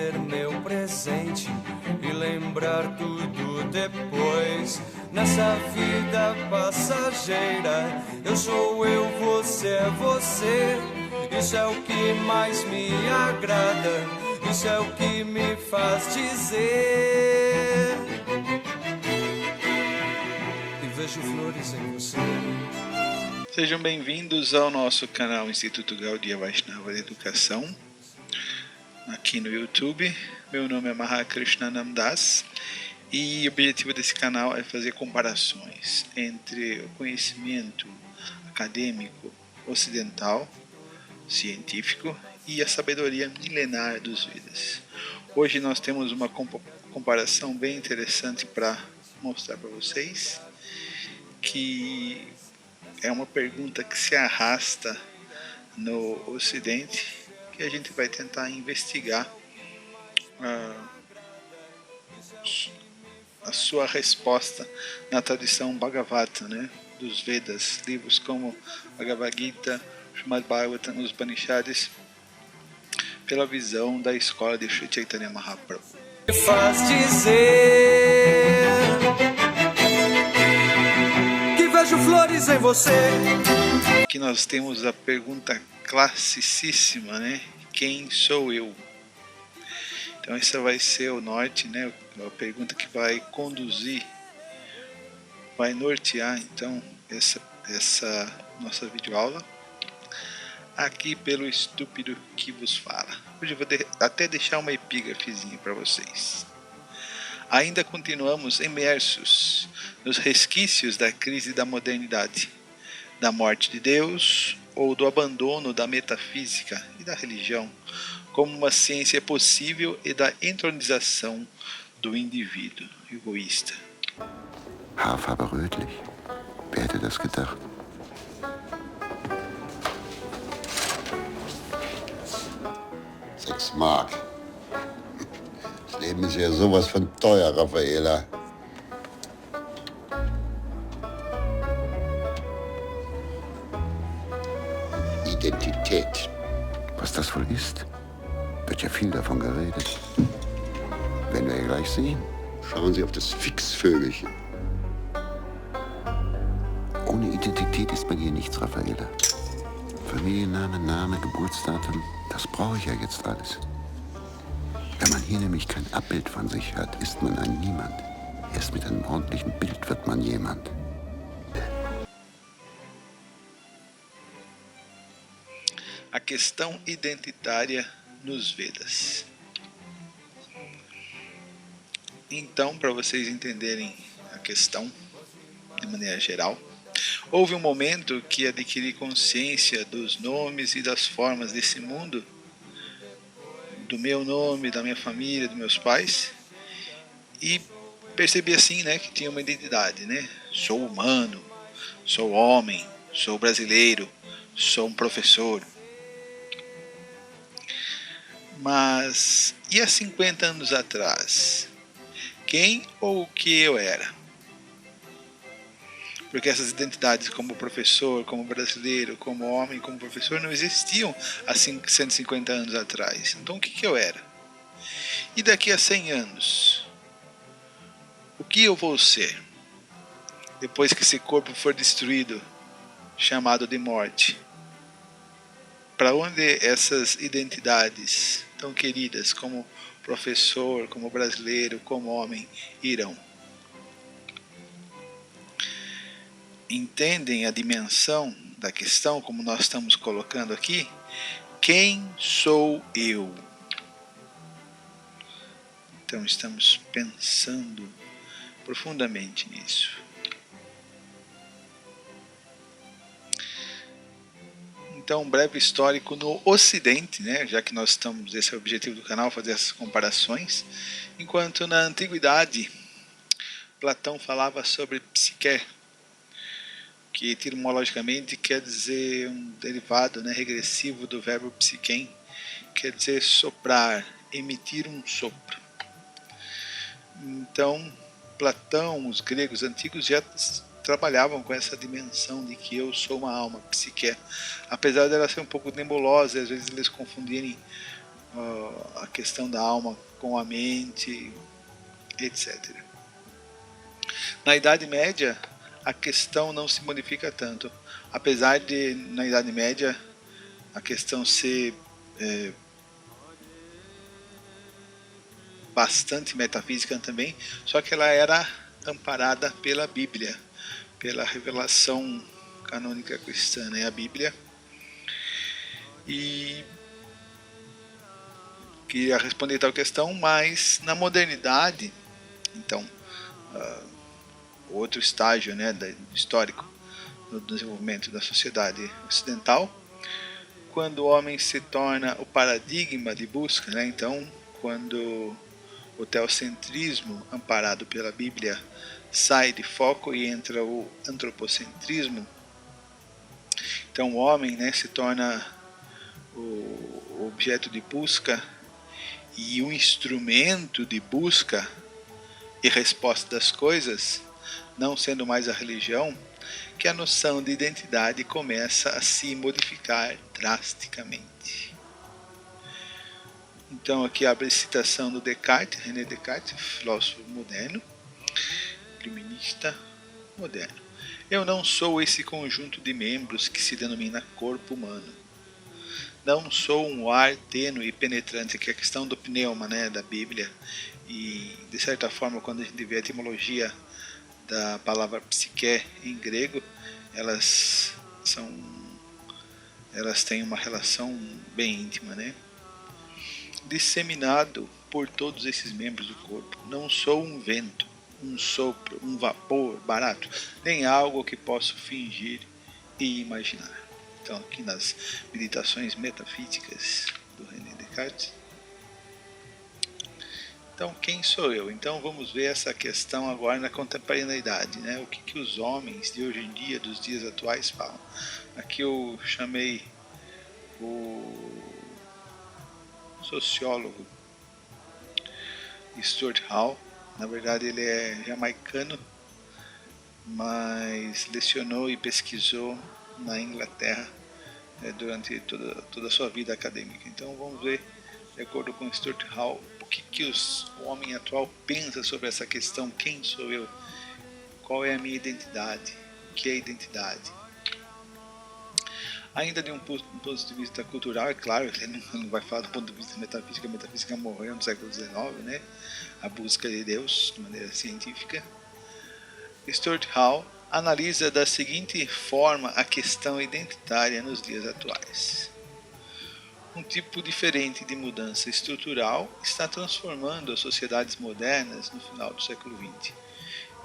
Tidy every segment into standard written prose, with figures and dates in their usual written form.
ser meu presente e lembrar tudo depois. Nessa vida passageira, eu sou eu, você é você. Isso é o que mais me agrada, isso é o que me faz dizer. E vejo flores em você. Sejam bem-vindos ao nosso canal Instituto Gaudiya Vaishnava de Educação, aqui no YouTube. Meu nome é Mahakrishnanam Das e o objetivo desse canal é fazer comparações entre o conhecimento acadêmico ocidental, científico, e a sabedoria milenar dos Vedas. Hoje nós temos uma comparação bem interessante para mostrar para vocês, que é uma pergunta que se arrasta no Ocidente, que a gente vai tentar investigar a sua resposta na tradição Bhagavata, né, dos Vedas, livros como Bhagavad Gita, Srimad Bhagavatam, os Upanishads, pela visão da escola de Sri Chaitanya Mahaprabhu. Faz dizer que vejo flores em você. Aqui nós temos a pergunta classicíssima, né? Quem sou eu? Então essa vai ser o norte, né? A pergunta que vai conduzir, vai nortear então essa nossa videoaula aqui pelo estúpido que vos fala. Hoje eu vou até deixar uma epígrafezinha para vocês. Ainda continuamos imersos nos resquícios da crise da modernidade, da morte de Deus ou do abandono da metafísica e da religião como uma ciência possível e da entronização do indivíduo egoísta. Haarfarbe rötlich. Wer hätte das gedacht? 6 Mark. Das Leben ist ja sowas von teuer, Raffaela. Identität. Was das wohl ist? Wird ja viel davon geredet. Werden wir ja gleich sehen. Schauen Sie auf das Fixvögelchen. Ohne Identität ist bei dir nichts, Raffaela. Familienname, Name, Geburtsdatum, das brauche ich ja jetzt alles. Wenn man hier nämlich kein Abbild von sich hat, ist man ein Niemand. Erst mit einem ordentlichen Bild wird man jemand. A questão identitária nos Vedas. Então, para vocês entenderem a questão de maneira geral, houve um momento que adquiri consciência dos nomes e das formas desse mundo, do meu nome, da minha família, dos meus pais, e percebi assim, né, que tinha uma identidade, né? Sou humano, sou homem, sou brasileiro, sou um professor. Mas e há 50 anos atrás? Quem ou o que eu era? Porque essas identidades como professor, como brasileiro, como homem, como professor não existiam há 150 anos atrás. Então o que eu era? E daqui a 100 anos? O que eu vou ser? Depois que esse corpo for destruído, chamado de morte. Para onde essas identidades tão queridas como professor, como brasileiro, como homem irão? Entendem a dimensão da questão como nós estamos colocando aqui? Quem sou eu? Então estamos pensando profundamente nisso. Então, um breve histórico no Ocidente, né? Já que nós estamos, esse é o objetivo do canal, fazer essas comparações. Enquanto na Antiguidade, Platão falava sobre psique, que etimologicamente quer dizer um derivado, né, regressivo do verbo psiquem, quer dizer soprar, emitir um sopro. Então, Platão, os gregos antigos já trabalhavam com essa dimensão de que eu sou uma alma, psique. Apesar dela ser um pouco nebulosa, às vezes eles confundirem a questão da alma com a mente, etc. Na Idade Média, a questão não se modifica tanto, apesar de, na Idade Média, a questão ser bastante metafísica também, só que ela era amparada pela Bíblia, pela revelação canônica cristã, né? A Bíblia. E queria responder tal questão, mas na modernidade, então, outro estágio, né, histórico no desenvolvimento da sociedade ocidental, quando o homem se torna o paradigma de busca, né, então, quando o teocentrismo amparado pela Bíblia sai de foco e entra o antropocentrismo, então o homem, né, se torna o objeto de busca e o instrumento de busca e resposta das coisas, não sendo mais a religião, que a noção de identidade começa a se modificar drasticamente. Então aqui abre a citação do Descartes, René Descartes, filósofo moderno, iluminista moderno. Eu não sou esse conjunto de membros que se denomina corpo humano. Não sou um ar tênue e penetrante, que é a questão do pneuma, né, da Bíblia. E de certa forma, quando a gente vê a etimologia da palavra psique em grego, elas têm uma relação bem íntima, né? Disseminado por todos esses membros do corpo. Não sou um vento, um sopro, um vapor barato, nem algo que posso fingir e imaginar. Então, aqui nas meditações metafísicas do René Descartes. Então, quem sou eu? Então, vamos ver essa questão agora na contemporaneidade, né? O que os homens de hoje em dia, dos dias atuais, falam. Aqui eu chamei o sociólogo Stuart Hall. Na verdade, ele é jamaicano, mas lecionou e pesquisou na Inglaterra durante toda a sua vida acadêmica. Então, vamos ver, de acordo com Stuart Hall, o que o homem atual pensa sobre essa questão: quem sou eu? Qual é a minha identidade? O que é identidade? Ainda de um ponto de vista cultural, é claro, ele não vai falar do ponto de vista metafísico. A metafísica morreu no século XIX, né? A busca de Deus de maneira científica. Stuart Hall analisa da seguinte forma a questão identitária nos dias atuais. Um tipo diferente de mudança estrutural está transformando as sociedades modernas no final do século XX.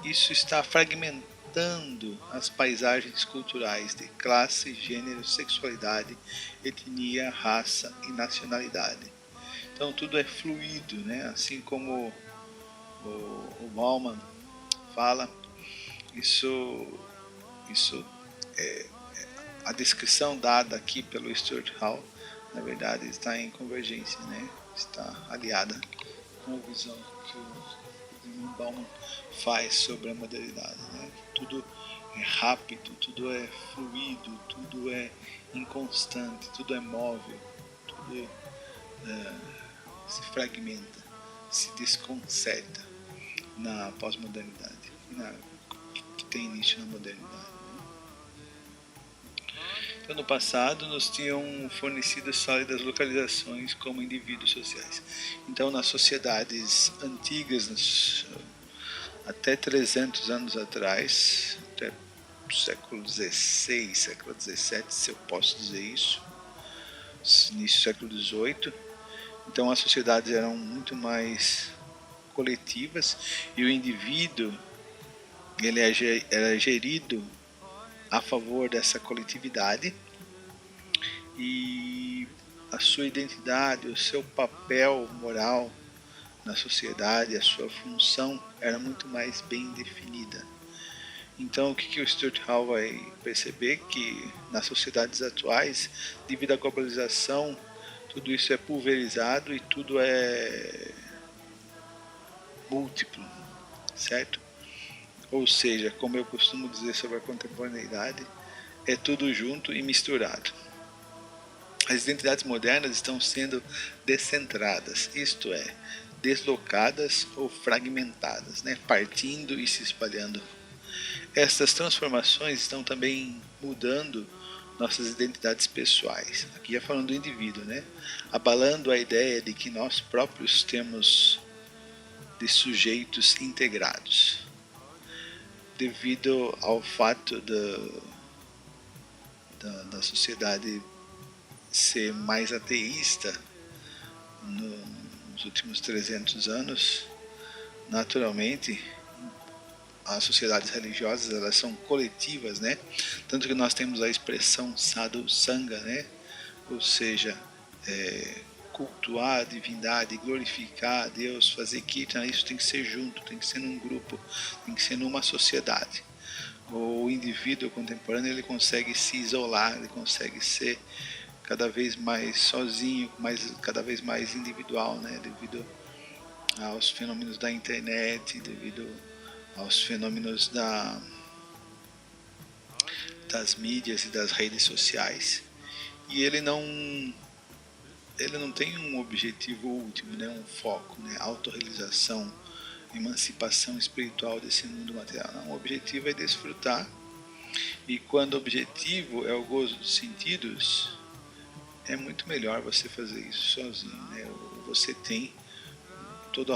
Isso está fragmentando as paisagens culturais de classe, gênero, sexualidade, etnia, raça e nacionalidade. Então tudo é fluido, né? Assim como o Bauman fala, isso é a descrição dada aqui pelo Stuart Hall, na verdade está em convergência, né? Está aliada com a visão que o Bauman faz sobre a modernidade, né? Tudo é rápido, tudo é fluido, tudo é inconstante, tudo é móvel, tudo se fragmenta, se desconcerta na pós-modernidade, que tem início na modernidade. Então, no passado, nos tinham fornecido sólidas localizações como indivíduos sociais. Então, nas sociedades antigas, até 300 anos atrás, até o século XVI, século XVII, se eu posso dizer isso, início do século XVIII, então as sociedades eram muito mais coletivas e o indivíduo ele era gerido a favor dessa coletividade, e a sua identidade, o seu papel moral na sociedade, a sua função era muito mais bem definida. Então o que o Stuart Hall vai perceber? Que nas sociedades atuais, devido à globalização, tudo isso é pulverizado e tudo é múltiplo, certo? Ou seja, como eu costumo dizer sobre a contemporaneidade, é tudo junto e misturado. As identidades modernas estão sendo descentradas, isto é, deslocadas ou fragmentadas, né? Partindo e se espalhando. Essas transformações estão também mudando nossas identidades pessoais, aqui já falando do indivíduo, né? Abalando a ideia de que nós próprios temos de sujeitos integrados, devido ao fato da sociedade ser mais ateísta nos últimos 300 anos. Naturalmente, as sociedades religiosas, elas são coletivas, né? Tanto que nós temos a expressão sadhu sangha, né? Ou seja, cultuar a divindade, glorificar a Deus, fazer kirtana, isso tem que ser junto, tem que ser num grupo, tem que ser numa sociedade. O indivíduo contemporâneo, ele consegue se isolar, ele consegue ser cada vez mais sozinho, cada vez mais individual, né? Devido aos fenômenos da internet, devido aos fenômenos das mídias e das redes sociais. E ele não tem um objetivo último, né? Um foco, né? Autorrealização, emancipação espiritual desse mundo material. Não, o objetivo é desfrutar, e quando o objetivo é o gozo dos sentidos, é muito melhor você fazer isso sozinho, né? Você tem todo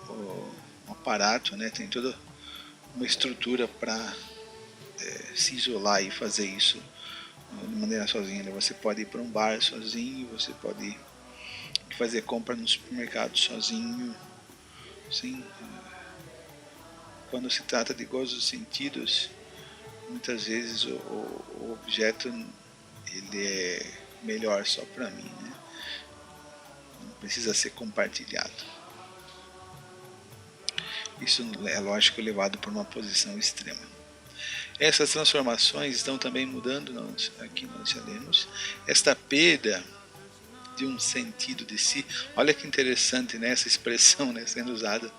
o aparato, né? Tem toda uma estrutura para se isolar e fazer isso de maneira sozinha, né? Você pode ir para um bar sozinho, você pode fazer compra no supermercado sozinho, sim. Quando se trata de gozo dos sentidos, muitas vezes o objeto, ele é melhor só para mim, né? Não precisa ser compartilhado. Isso é lógico levado por uma posição extrema. Essas transformações estão também mudando, aqui nós já lemos, esta perda de um sentido de si. Olha que interessante, né, essa expressão, né, sendo usada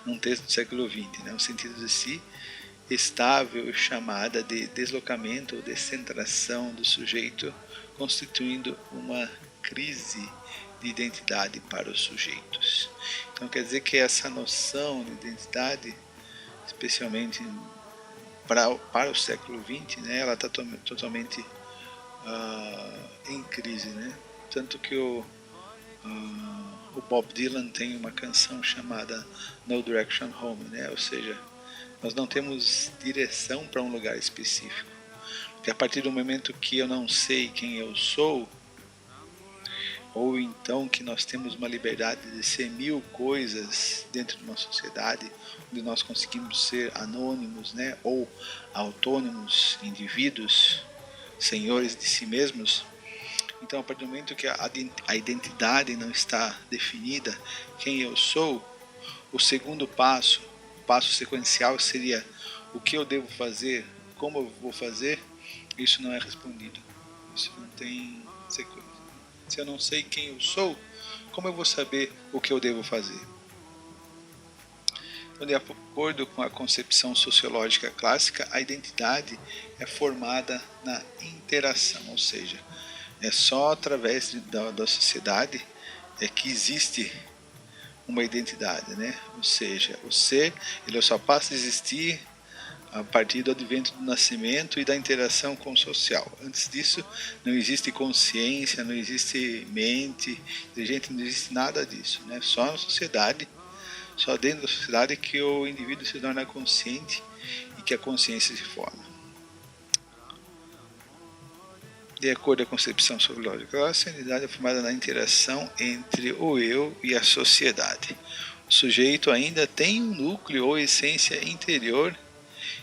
num texto do século XX, né, um sentido de si estável, chamada de deslocamento ou descentração do sujeito, constituindo uma crise de identidade para os sujeitos. Então quer dizer que essa noção de identidade, especialmente para o século XX, né, ela está totalmente em crise, né? Tanto que o Bob Dylan tem uma canção chamada No Direction Home, né? Ou seja, nós não temos direção para um lugar específico, porque a partir do momento que eu não sei quem eu sou, ou então que nós temos uma liberdade de ser mil coisas dentro de uma sociedade, onde nós conseguimos ser anônimos, né, ou autônomos indivíduos, senhores de si mesmos. Então, a partir do momento que a identidade não está definida, quem eu sou, o segundo passo, o passo sequencial seria o que eu devo fazer, como eu vou fazer. Isso não é respondido, isso não tem sequência. Se eu não sei quem eu sou, como eu vou saber o que eu devo fazer? Então, de acordo com a concepção sociológica clássica, a identidade é formada na interação, ou seja, é só através da sociedade que existe uma identidade, né? Ou seja, o ser, ele só passa a existir a partir do advento do nascimento e da interação com o social. Antes disso, não existe consciência, não existe mente, inteligente, não existe nada disso, né? Só na sociedade, só dentro da sociedade que o indivíduo se torna consciente e que a consciência se forma. De acordo com a concepção sociológica, a sanidade é formada na interação entre o eu e a sociedade. O sujeito ainda tem um núcleo ou essência interior,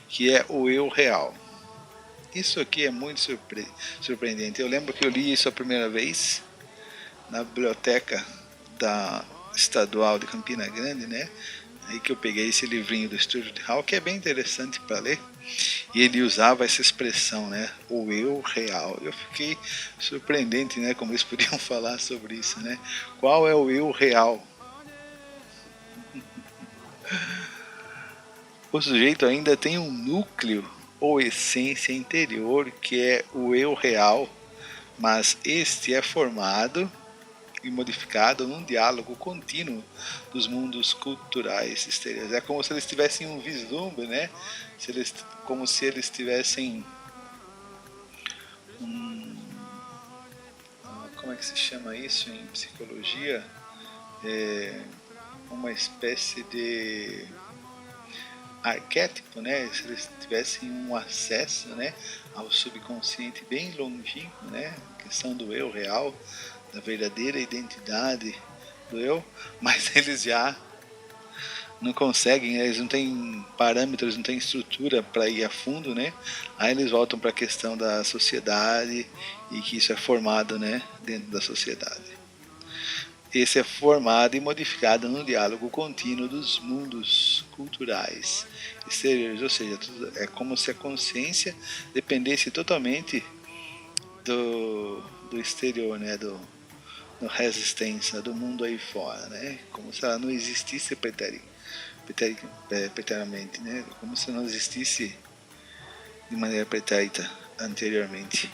que é o eu real. Isso aqui é muito surpreendente. Eu lembro que eu li isso a primeira vez na biblioteca da Estadual de Campina Grande, né? Aí que eu peguei esse livrinho do Stuart Hall, que é bem interessante para ler, e ele usava essa expressão, né? O eu real. Eu fiquei surpreendente, né? Como eles podiam falar sobre isso, né? Qual é o eu real? O sujeito ainda tem um núcleo ou essência interior, que é o eu real, mas este é formado e modificado num diálogo contínuo dos mundos culturais exteriores. É como se eles tivessem um vislumbre, né? Como se eles tivessem como é que se chama isso em psicologia? Uma espécie de arquétipo, né? Se eles tivessem um acesso, né, ao subconsciente bem longínquo, né? A questão do eu real, da verdadeira identidade do eu, mas eles já não conseguem, eles não têm parâmetros, não têm estrutura para ir a fundo, né? Aí eles voltam para a questão da sociedade e que isso é formado, né, dentro da sociedade. Esse é formado e modificado no diálogo contínuo dos mundos culturais exteriores, ou seja, é como se a consciência dependesse totalmente do exterior, né, do resistência, do mundo aí fora, né, como se ela não existisse pretériamente, né, como se não existisse de maneira pretérita anteriormente.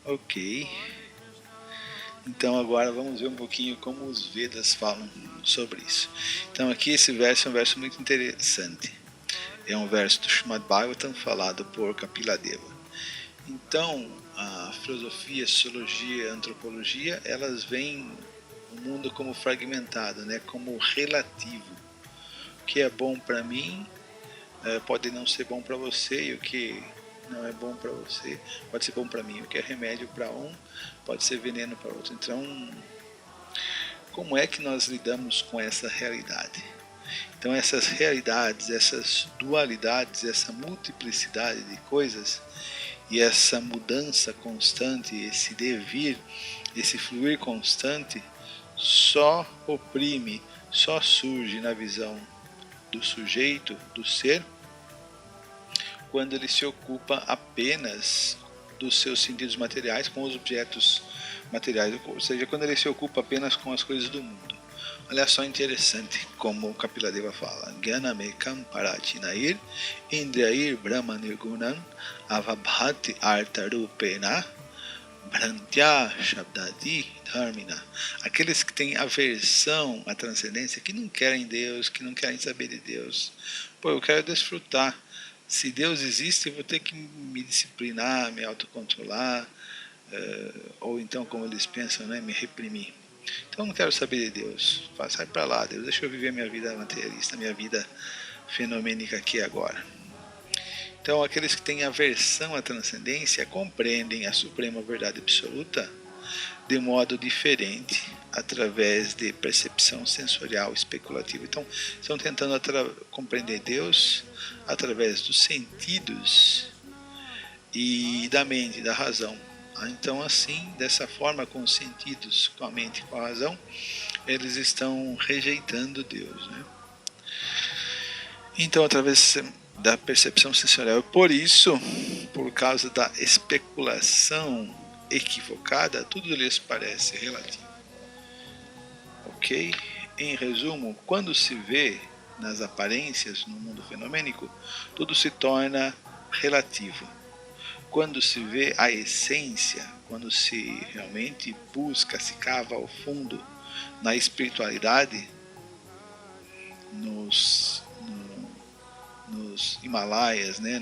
Ok, então agora vamos ver um pouquinho como os Vedas falam sobre isso. Então aqui esse verso é um verso muito interessante. É um verso do Srimad Bhagavatam falado por Kapila Deva. Então a filosofia, a sociologia, a antropologia, elas veem o mundo como fragmentado, né, como relativo. O que é bom para mim pode não ser bom para você, e o que não é bom para você pode ser bom para mim. O que é remédio para um pode ser veneno para outro. Então, como é que nós lidamos com essa realidade? Então, essas realidades, essas dualidades, essa multiplicidade de coisas e essa mudança constante, esse devir, esse fluir constante, só oprime, só surge na visão do sujeito, do ser, quando ele se ocupa apenas dos seus sentidos materiais, com os objetos materiais, ou seja, quando ele se ocupa apenas com as coisas do mundo. Olha só interessante como o Kapila Deva fala: Gyanamekam parachinair indriyair brahma nirgunan avabhati artarupena brantya shabdati dharmina. Aqueles que têm aversão à transcendência, que não querem Deus, que não querem saber de Deus. Pô, eu quero desfrutar. Se Deus existe, eu vou ter que me disciplinar, me autocontrolar, ou então, como eles pensam, né, me reprimir. Então eu não quero saber de Deus. Sai para lá, Deus, deixa eu viver minha vida materialista, minha vida fenomênica aqui agora. Então aqueles que têm aversão à transcendência compreendem a suprema verdade absoluta de modo diferente, através de percepção sensorial especulativa. Então, estão tentando compreender Deus através dos sentidos e da mente, da razão. Então, assim, dessa forma, com os sentidos, com a mente, com a razão, eles estão rejeitando Deus, né? Então, através da percepção sensorial, por isso, por causa da especulação equivocada, tudo lhes parece relativo. Ok? Em resumo, quando se vê nas aparências no mundo fenomênico, tudo se torna relativo. Quando se vê a essência, quando se realmente busca, se cava ao fundo na espiritualidade, nos Himalaias, né,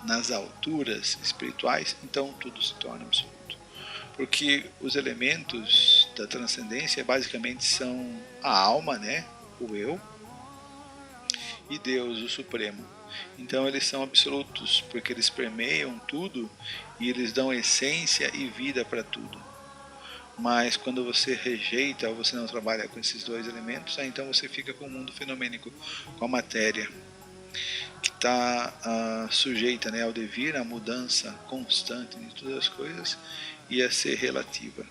nas alturas espirituais, então tudo se torna absoluto. Porque os elementos da transcendência basicamente são a alma, né, o eu, e Deus, o Supremo. Então eles são absolutos, porque eles permeiam tudo e eles dão essência e vida para tudo. Mas quando você rejeita ou você não trabalha com esses dois elementos, aí então você fica com o mundo fenomênico, com a matéria, que está sujeita, né, ao devir, à mudança constante de todas as coisas, e a ser relativa.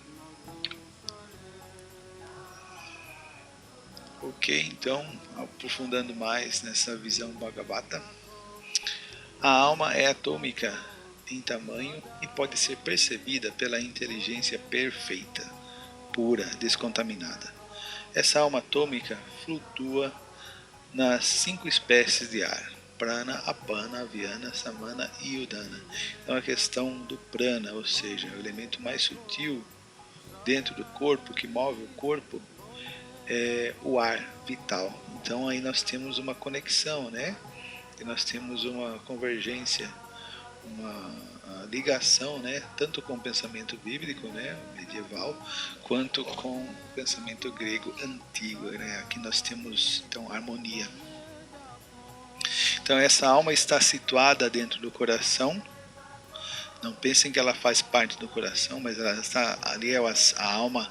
Ok, então, aprofundando mais nessa visão Bhagavata, a alma é atômica em tamanho e pode ser percebida pela inteligência perfeita, pura, descontaminada. Essa alma atômica flutua nas 5 espécies de ar. prana, apana, avyana, samana e udana. Então a questão do prana, ou seja, o elemento mais sutil dentro do corpo, que move o corpo, é o ar vital. Então aí nós temos uma conexão, né? E nós temos uma convergência, uma ligação, né? Tanto com o pensamento bíblico, né? Medieval, quanto com o pensamento grego antigo, né? Aqui nós temos então harmonia. Então essa alma está situada dentro do coração. Não pensem que ela faz parte do coração, mas ela está ali, a alma,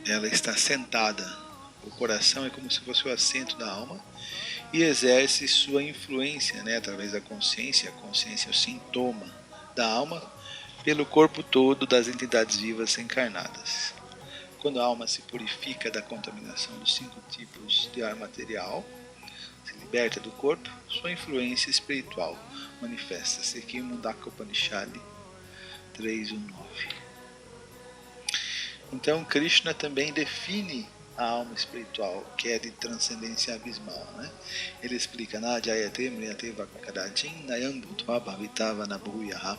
ela está sentada. O coração é como se fosse o assento da alma e exerce sua influência, né, através da consciência. A consciência é o sintoma da alma pelo corpo todo das entidades vivas encarnadas. Quando a alma se purifica da contaminação dos 5 tipos de ar material, se liberta do corpo, sua influência espiritual manifesta-se. Aqui em Mundaka Upanishad 3.1.9. Então Krishna também define a alma espiritual, que é de transcendência abismal, né? Ele explica: Najayate mriyate vakadachin nayam bhutva bhavitava nabhuyaha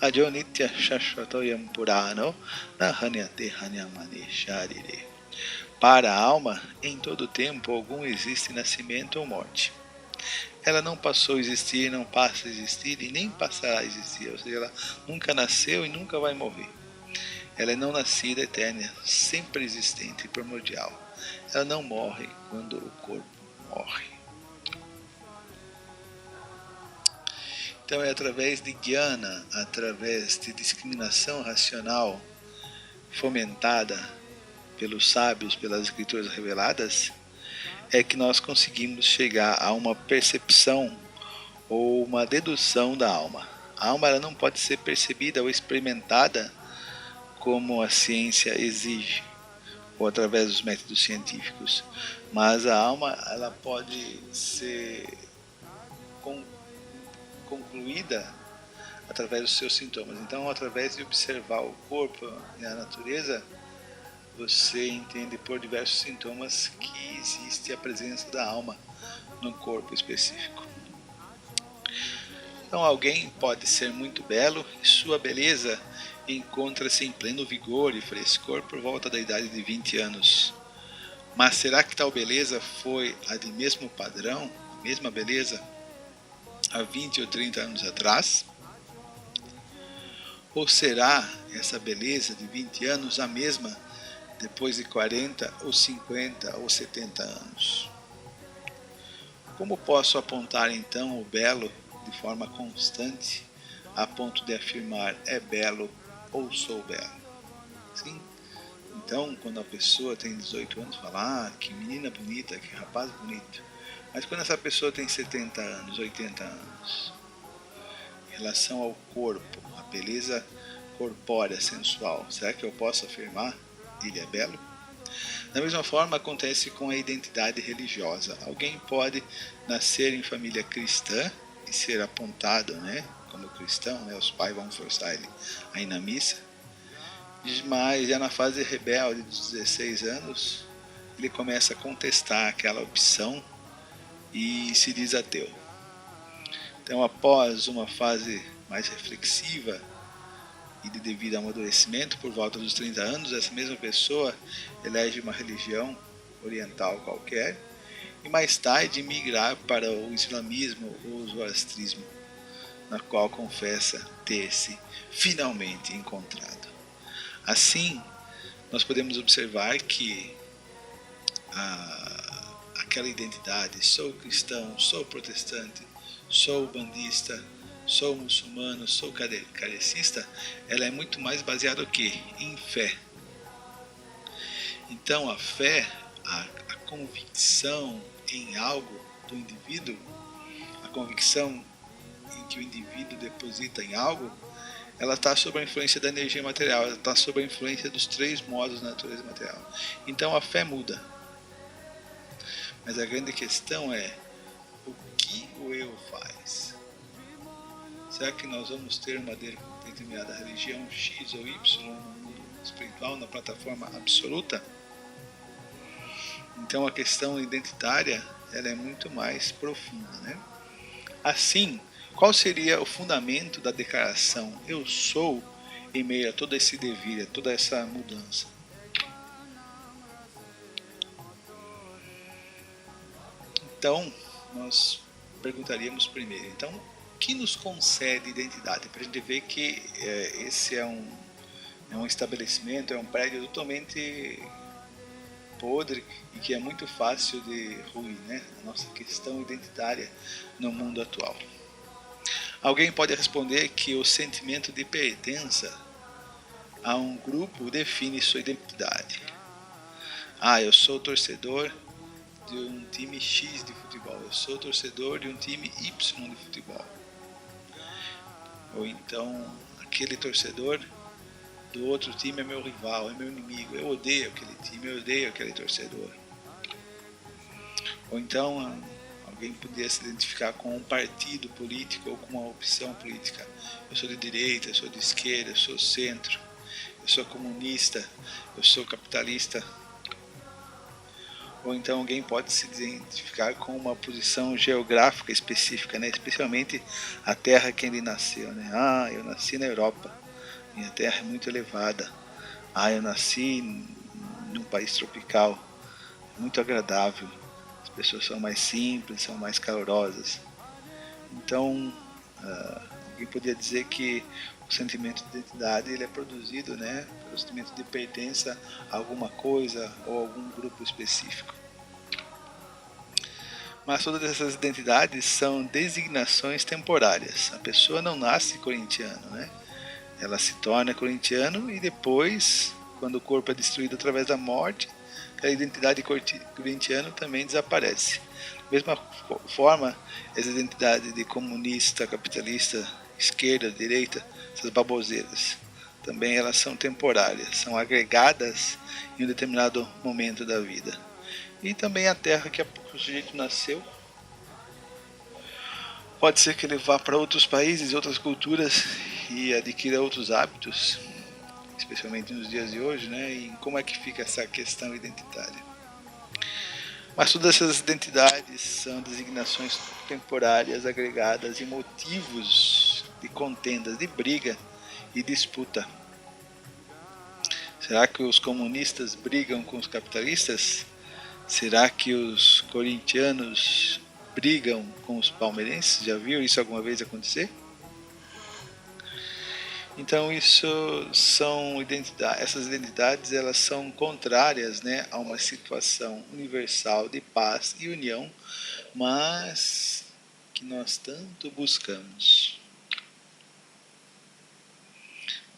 ajo nitya shashvatoyam purano nahanyate hanyamane sharire. Para a alma, em todo tempo algum existe nascimento ou morte. Ela não passou a existir, não passa a existir e nem passará a existir, ou seja, ela nunca nasceu e nunca vai morrer. Ela é não nascida, eterna, sempre existente e primordial. Ela não morre quando o corpo morre. Então é através de jnana, através de discriminação racional fomentada pelos sábios, pelas escrituras reveladas, é que nós conseguimos chegar a uma percepção ou uma dedução da alma. A alma ela não pode ser percebida ou experimentada como a ciência exige, ou através dos métodos científicos, mas a alma ela pode ser concluída através dos seus sintomas. Então, através de observar o corpo e a natureza, você entende por diversos sintomas que existe a presença da alma no corpo específico. Então, alguém pode ser muito belo e sua beleza encontra-se em pleno vigor e frescor por volta da idade de 20 anos. Mas será que tal beleza foi a de mesmo padrão, a mesma beleza, há 20 ou 30 anos atrás? Ou será essa beleza de 20 anos a mesma depois de 40 ou 50 ou 70 anos? Como posso apontar então o belo de forma constante a ponto de afirmar é belo ou sou belo? Sim. Então, quando a pessoa tem 18 anos, fala, que menina bonita, que rapaz bonito. Mas quando essa pessoa tem 70 anos, 80 anos, em relação ao corpo, a beleza corpórea, sensual, será que eu posso afirmar que ele é belo? Da mesma forma acontece com a identidade religiosa. Alguém pode nascer em família cristã e ser apontado, né, como cristão, né, os pais vão forçar ele a ir na missa, mas já na fase rebelde dos 16 anos, ele começa a contestar aquela opção e se diz ateu. Então, após uma fase mais reflexiva e de devido amadurecimento, por volta dos 30 anos, essa mesma pessoa elege uma religião oriental qualquer e mais tarde migrar para o islamismo ou o zoroastrismo, na qual confessa ter-se finalmente encontrado. Assim, nós podemos observar que aquela identidade, sou cristão, sou protestante, sou bandista, sou muçulmano, sou kardecista, ela é muito mais baseada o quê? Em fé. Então a fé, a convicção em algo do indivíduo, a convicção em que o indivíduo deposita em algo, ela está sob a influência da energia material, ela está sob a influência dos 3 modos da natureza material. Então a fé muda. Mas a grande questão é, o que o eu faz? Será que nós vamos ter uma determinada religião X ou Y no mundo espiritual, na plataforma absoluta? Então a questão identitária ela é muito mais profunda, né? Assim, qual seria o fundamento da declaração "eu sou" em meio a todo esse devir, a toda essa mudança? Então, nós perguntaríamos primeiro, então, o que nos concede identidade? Para a gente ver que esse é um estabelecimento, é um prédio totalmente podre e que é muito fácil de ruir, né? A nossa questão identitária no mundo atual. Alguém pode responder que o sentimento de pertença a um grupo define sua identidade. Eu sou torcedor de um time X de futebol, eu sou torcedor de um time Y de futebol. Ou então, aquele torcedor do outro time é meu rival, é meu inimigo, eu odeio aquele time, eu odeio aquele torcedor. Ou então, alguém poderia se identificar com um partido político ou com uma opção política. Eu sou de direita, eu sou de esquerda, eu sou centro, eu sou comunista, eu sou capitalista. Ou então alguém pode se identificar com uma posição geográfica específica, né? Especialmente a terra que ele nasceu, né? Eu nasci na Europa, minha terra é muito elevada. Eu nasci num país tropical, muito agradável. As pessoas são mais simples, são mais calorosas. Então, alguém poderia dizer que o sentimento de identidade ele é produzido, né, pelo sentimento de pertença a alguma coisa ou a algum grupo específico. Mas todas essas identidades são designações temporárias. A pessoa não nasce corintiano, né? Ela se torna corintiano e depois, quando o corpo é destruído através da morte, a identidade corintiana também desaparece. Da mesma forma, essa identidade de comunista, capitalista, esquerda, direita, essas baboseiras, também elas são temporárias, são agregadas em um determinado momento da vida. E também a terra que o sujeito nasceu, pode ser que ele vá para outros países, outras culturas e adquira outros hábitos, especialmente nos dias de hoje, né? E como é que fica essa questão identitária? Mas todas essas identidades são designações temporárias agregadas e motivos de contendas, de briga e disputa. Será que os comunistas brigam com os capitalistas? Será que os corintianos brigam com os palmeirenses? Já viu isso alguma vez acontecer? Então isso são essas identidades elas são contrárias, né, a uma situação universal de paz e união, mas que nós tanto buscamos.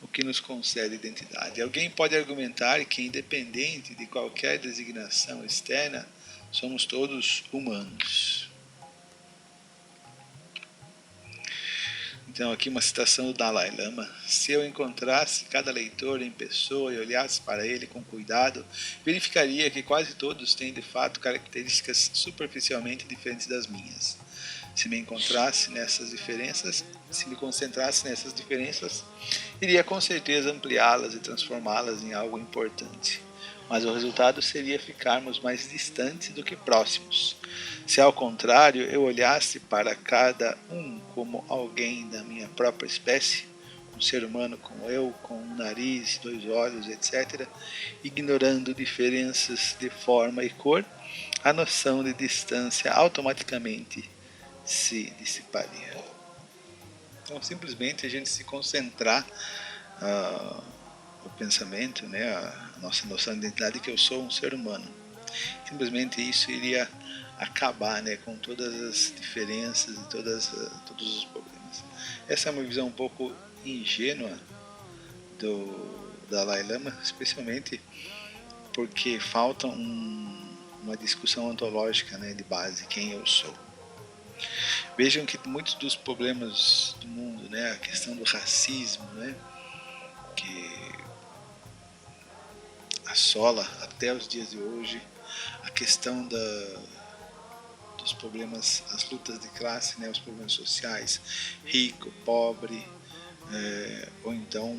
O que nos concede identidade? Alguém pode argumentar que, independente de qualquer designação externa, somos todos humanos. Então aqui uma citação do Dalai Lama: se eu encontrasse cada leitor em pessoa e olhasse para ele com cuidado, verificaria que quase todos têm de fato características superficialmente diferentes das minhas. Se me concentrasse nessas diferenças, iria com certeza ampliá-las e transformá-las em algo importante. Mas o resultado seria ficarmos mais distantes do que próximos. Se ao contrário eu olhasse para cada um como alguém da minha própria espécie, um ser humano como eu, com um nariz, 2 olhos, etc., ignorando diferenças de forma e cor, a noção de distância automaticamente se dissiparia. Então simplesmente a gente se concentrar o pensamento, né, a nossa noção de identidade, que eu sou um ser humano. Simplesmente isso iria acabar, né, com todas as diferenças e todos os problemas. Essa é uma visão um pouco ingênua do Dalai Lama, especialmente porque falta uma discussão ontológica, né, de base, quem eu sou. Vejam que muitos dos problemas do mundo, né, a questão do racismo, né, que assola até os dias de hoje, a questão dos problemas, as lutas de classe, né, os problemas sociais, rico, pobre, ou então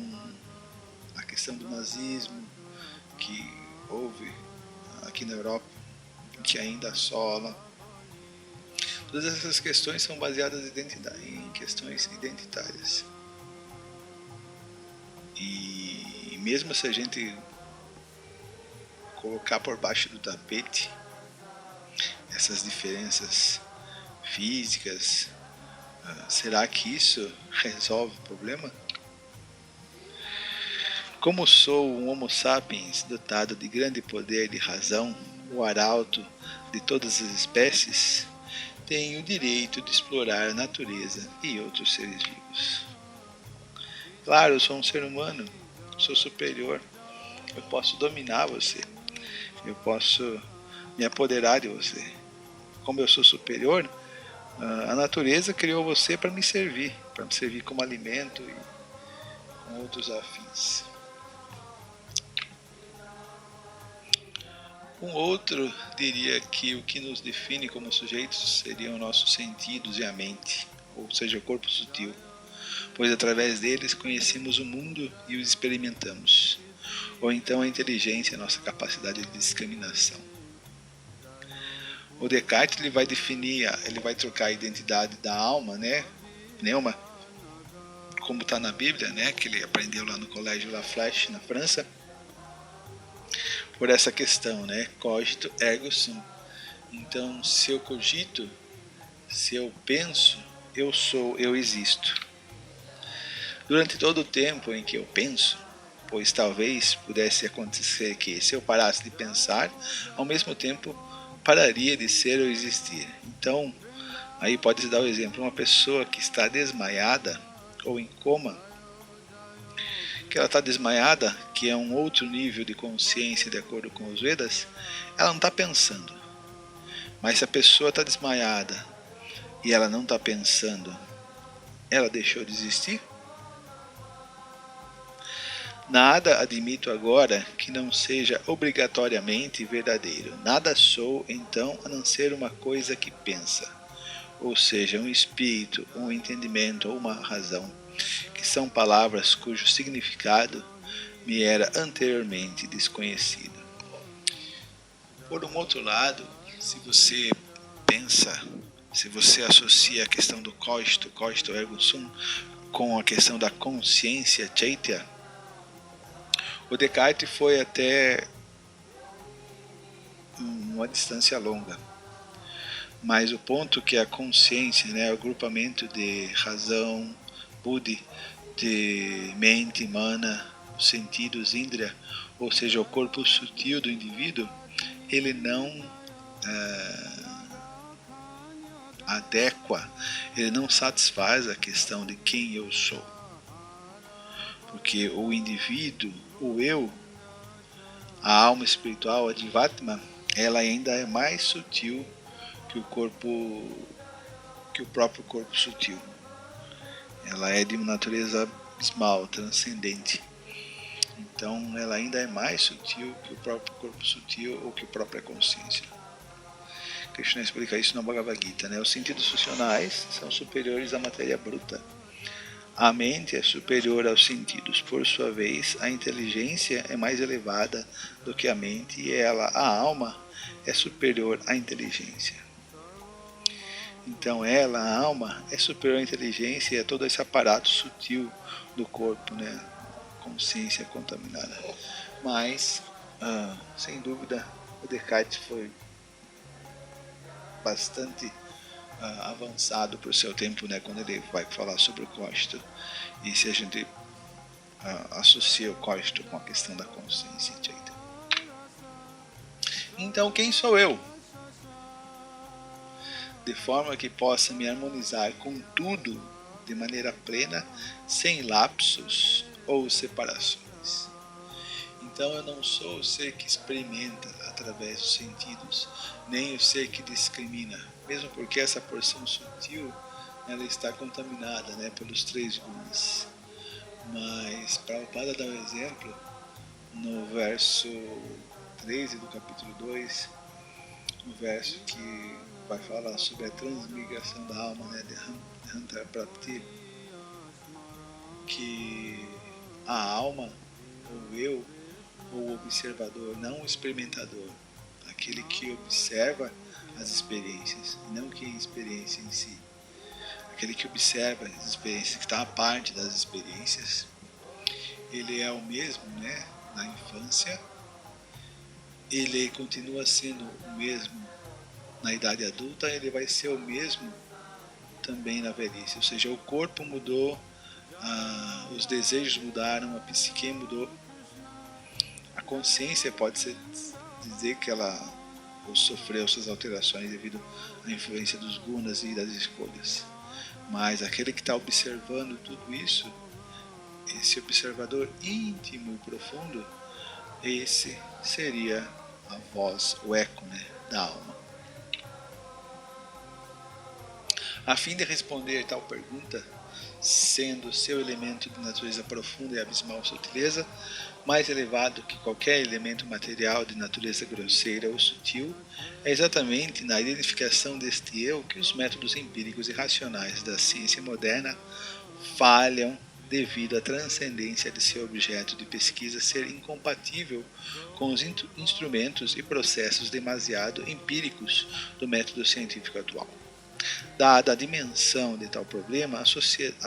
a questão do nazismo que houve aqui na Europa, que ainda assola. Todas essas questões são baseadas em questões identitárias. E mesmo se a gente colocar por baixo do tapete essas diferenças físicas, será que isso resolve o problema? Como sou um Homo sapiens dotado de grande poder de razão, o arauto de todas as espécies, tenho o direito de explorar a natureza e outros seres vivos. Claro, eu sou um ser humano, sou superior, eu posso dominar você, eu posso me apoderar de você. Como eu sou superior, a natureza criou você para me servir como alimento e com outros afins. Um outro diria que o que nos define como sujeitos seriam nossos sentidos e a mente, ou seja, o corpo sutil, pois através deles conhecemos o mundo e o experimentamos, ou então a inteligência, a nossa capacidade de discriminação. O Descartes ele vai trocar a identidade da alma, né, pneuma, como está na Bíblia, né, que ele aprendeu lá no colégio La Flèche, na França, por essa questão, né? Cogito ergo sum. Então, se eu cogito, se eu penso, eu sou, eu existo. Durante todo o tempo em que eu penso, pois talvez pudesse acontecer que, se eu parasse de pensar, ao mesmo tempo pararia de ser ou existir. Então, aí pode-se dar o exemplo, uma pessoa que está desmaiada ou em coma, que ela está desmaiada, que é um outro nível de consciência de acordo com os Vedas, ela não está pensando. Mas se a pessoa está desmaiada e ela não está pensando, ela deixou de existir? Nada admito agora que não seja obrigatoriamente verdadeiro. Nada sou, então, a não ser uma coisa que pensa, ou seja, um espírito, um entendimento ou uma razão, que são palavras cujo significado me era anteriormente desconhecido. Por um outro lado, se você pensa, se você associa a questão do cogito ergo sum, com a questão da consciência chaitya, o Descartes foi até uma distância longa. Mas o ponto que a consciência, né, o agrupamento de razão, buddhi, de mente, mana, sentidos, indriya, ou seja, o corpo sutil do indivíduo, ele não adequa, ele não satisfaz a questão de quem eu sou. Porque o indivíduo, o eu, a alma espiritual, a Jivatma, ela ainda é mais sutil que o próprio corpo sutil. Ela é de uma natureza abismal, transcendente. Então ela ainda é mais sutil que o próprio corpo sutil ou que a própria consciência. Krishna explica isso na Bhagavad Gita, né? Os sentidos funcionais são superiores à matéria bruta. A mente é superior aos sentidos. Por sua vez, a inteligência é mais elevada do que a mente e a alma, é superior à inteligência. Então a alma, é superior à inteligência e a todo esse aparato sutil do corpo, né? Consciência contaminada. Mas, sem dúvida, o Descartes foi bastante avançado para o seu tempo, né? Quando ele vai falar sobre o cogito. E se a gente associa o cogito com a questão da consciência. Então, quem sou eu? De forma que possa me harmonizar com tudo de maneira plena, sem lapsos ou separações. Então eu não sou o ser que experimenta através dos sentidos, nem o ser que discrimina, mesmo porque essa porção sutil ela está contaminada, né, pelos 3 gunas. Mas Prabhupada dá um exemplo no verso 13 do capítulo 2, no verso que vai falar sobre a transmigração da alma, né, de Hanta Prapti, que a alma, ou eu, ou o observador, não o experimentador, aquele que observa as experiências, e não que a experiência em si. Aquele que observa as experiências, que está à parte das experiências, ele é o mesmo, né, na infância, ele continua sendo o mesmo na idade adulta, ele vai ser o mesmo também na velhice, ou seja, o corpo mudou, os desejos mudaram, a psique mudou, a consciência pode-se dizer que ela sofreu suas alterações devido à influência dos gunas e das escolhas, mas aquele que está observando tudo isso, esse observador íntimo e profundo, esse seria a voz, o eco, né, da alma. A fim de responder tal pergunta, sendo seu elemento de natureza profunda e abismal sutileza mais elevado que qualquer elemento material de natureza grosseira ou sutil, é exatamente na identificação deste eu que os métodos empíricos e racionais da ciência moderna falham devido à transcendência de seu objeto de pesquisa ser incompatível com os instrumentos e processos demasiado empíricos do método científico atual. Dada a dimensão de tal problema, as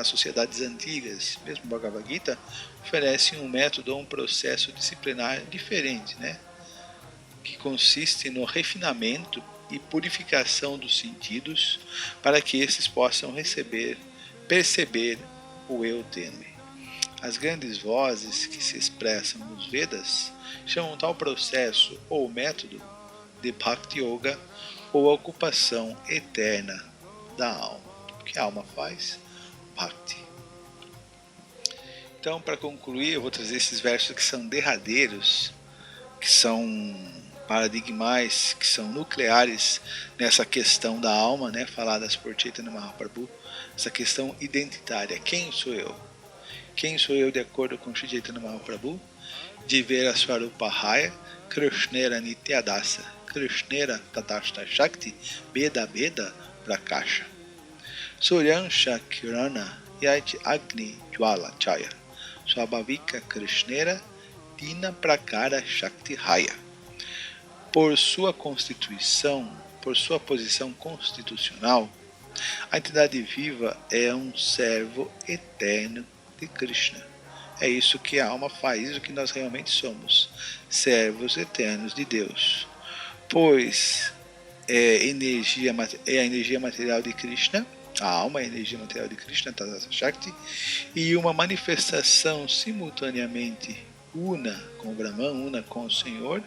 sociedades antigas, mesmo Bhagavad Gita, oferecem um método ou um processo disciplinar diferente, né? Que consiste no refinamento e purificação dos sentidos para que esses possam perceber o eu tênue. As grandes vozes que se expressam nos Vedas chamam tal processo ou método de Bhakti Yoga ou a ocupação eterna da alma. O que a alma faz? Bhakti. Então, para concluir, eu vou trazer esses versos que são derradeiros, que são paradigmais, que são nucleares nessa questão da alma, né, faladas por Chaitanya Mahaprabhu, essa questão identitária. Quem sou eu? Quem sou eu de acordo com Sri Chaitanya Mahaprabhu? Jivera Swarupahaya Krishnera Nityadasa Krishnera Tatashta Shakti Beda Beda Prakasha Suryansha Kirana Yait Agni Jwala Chaya Swabhavika Krishnera Dina Prakara Shakti Raya. Por sua constituição, por sua posição constitucional, a entidade viva é um servo eterno de Krishna. É isso que a alma faz, isso que nós realmente somos, servos eternos de Deus. Pois é a energia material de Krishna, a alma é a energia material de Krishna, Tadasa Shakti, e uma manifestação simultaneamente una com o Brahman, una com o Senhor,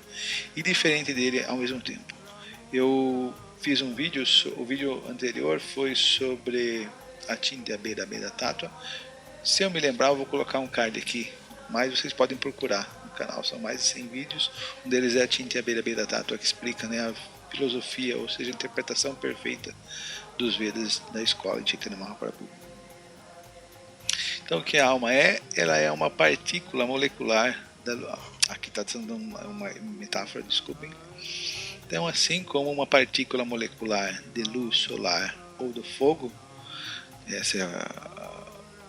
e diferente dele ao mesmo tempo. Eu fiz um vídeo, o vídeo anterior foi sobre a Chintya Beda Beda Tattva. Se eu me lembrar, eu vou colocar um card aqui, mas vocês podem procurar no canal, são mais de 100 vídeos. Um deles é a Chintya Beda Beda Tattva, que explica, né, a filosofia, ou seja, a interpretação perfeita dos Vedas da escola de Chaitanya Mahaprabhu. Então, o que a alma é? Ela é uma partícula molecular da lua. Aqui está sendo uma metáfora, desculpem. Então, assim como uma partícula molecular de luz solar ou do fogo, essa é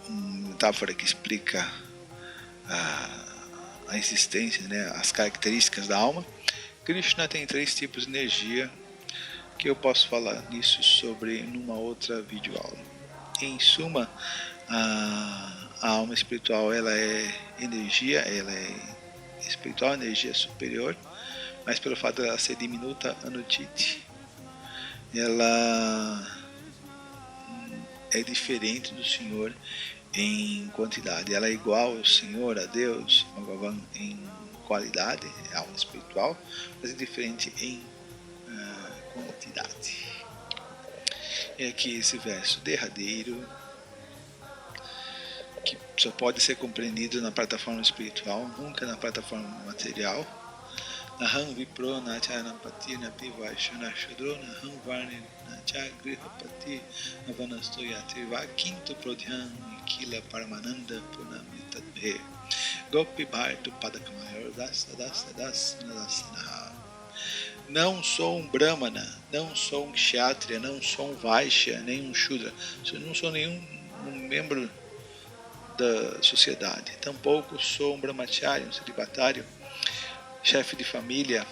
uma metáfora que explica a existência, né, as características da alma. Krishna tem 3 tipos de energia, que eu posso falar nisso sobre numa outra videoaula. Em suma, a alma espiritual, ela é energia, ela é espiritual, energia superior, mas pelo fato de ela ser diminuta, anudite, ela é diferente do Senhor em quantidade. Ela é igual ao Senhor, a Deus, Bhagavan, em qualidade, é alma espiritual, mas é diferente em quantidade. E aqui esse verso derradeiro, que só pode ser compreendido na plataforma espiritual, nunca na plataforma material. Naham vipro nachanapati napi vaishana shudro naham varni nacha grihapati navanasto yatriva quinto prodhyam nikila paramananda punamitatbhe gopi bhartu padakamayor dasa dasa dasa nadasanaha. Não sou um brahmana, não sou um kshatriya, não sou um vaishya, nem um shudra, não sou nenhum membro da sociedade, tampouco sou um brahmachari, um celibatário, chefe de família,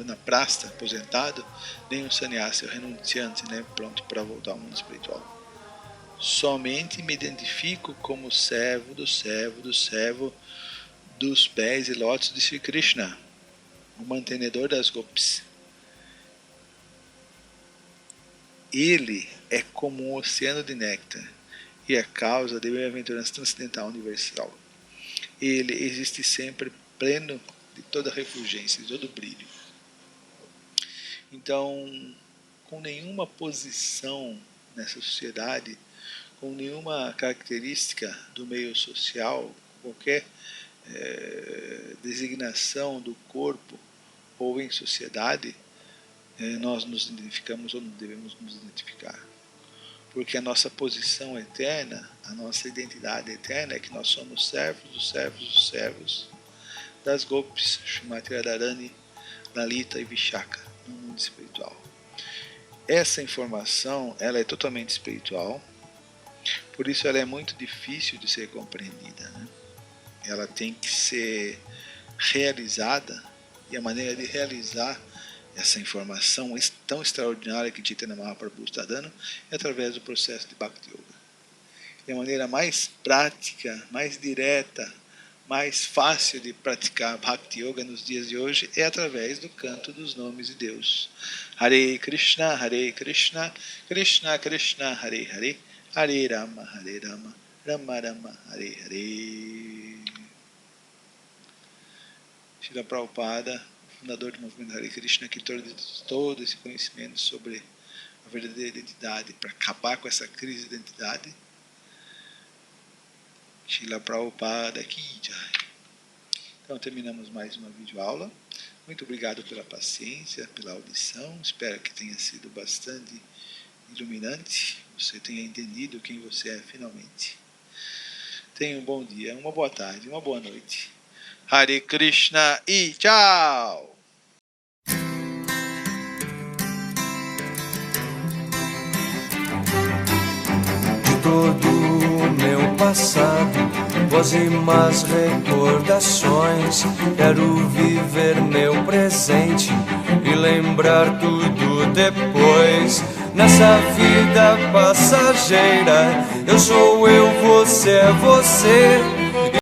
vanaprastha, aposentado, nem um sannyasi, renunciante, né, pronto para voltar ao mundo espiritual. Somente me identifico como servo dos pés e lótus de Sri Krishna, o mantenedor das gopis. Ele é como um oceano de néctar e a causa da bem-aventurança transcendental universal. Ele existe sempre pleno de toda refulgência, de todo brilho. Então, com nenhuma posição nessa sociedade, com nenhuma característica do meio social, qualquer designação do corpo ou em sociedade, nós nos identificamos ou não devemos nos identificar. Porque a nossa posição eterna, a nossa identidade eterna é que nós somos servos das gopis, Srimati Radharani, Lalita e Vishaka no mundo espiritual. Essa informação, ela é totalmente espiritual, por isso ela é muito difícil de ser compreendida, né? Ela tem que ser realizada, e a maneira de realizar essa informação tão extraordinária que Chaitanya Mahaprabhu está dando é através do processo de Bhakti Yoga. E a maneira mais prática, mais direta, mais fácil de praticar Bhakti Yoga nos dias de hoje é através do canto dos nomes de Deus. Hare Krishna, Krishna Krishna, Hare Hare, Hare Rama, Rama Rama, Hare Hare. Srila Prabhupada, fundador do movimento Hare Krishna, que trouxe todo esse conhecimento sobre a verdadeira identidade, para acabar com essa crise de identidade. Srila Prabhupada Ki Jai. Então terminamos mais uma videoaula. Muito obrigado pela paciência, pela audição. Espero que tenha sido bastante iluminante. Você tenha entendido quem você é finalmente. Tenha um bom dia, uma boa tarde, uma boa noite. Hare Krishna e tchau! De todo o meu passado, boas e más recordações, quero viver meu presente e lembrar tudo depois. Nessa vida passageira, eu sou eu, você é você.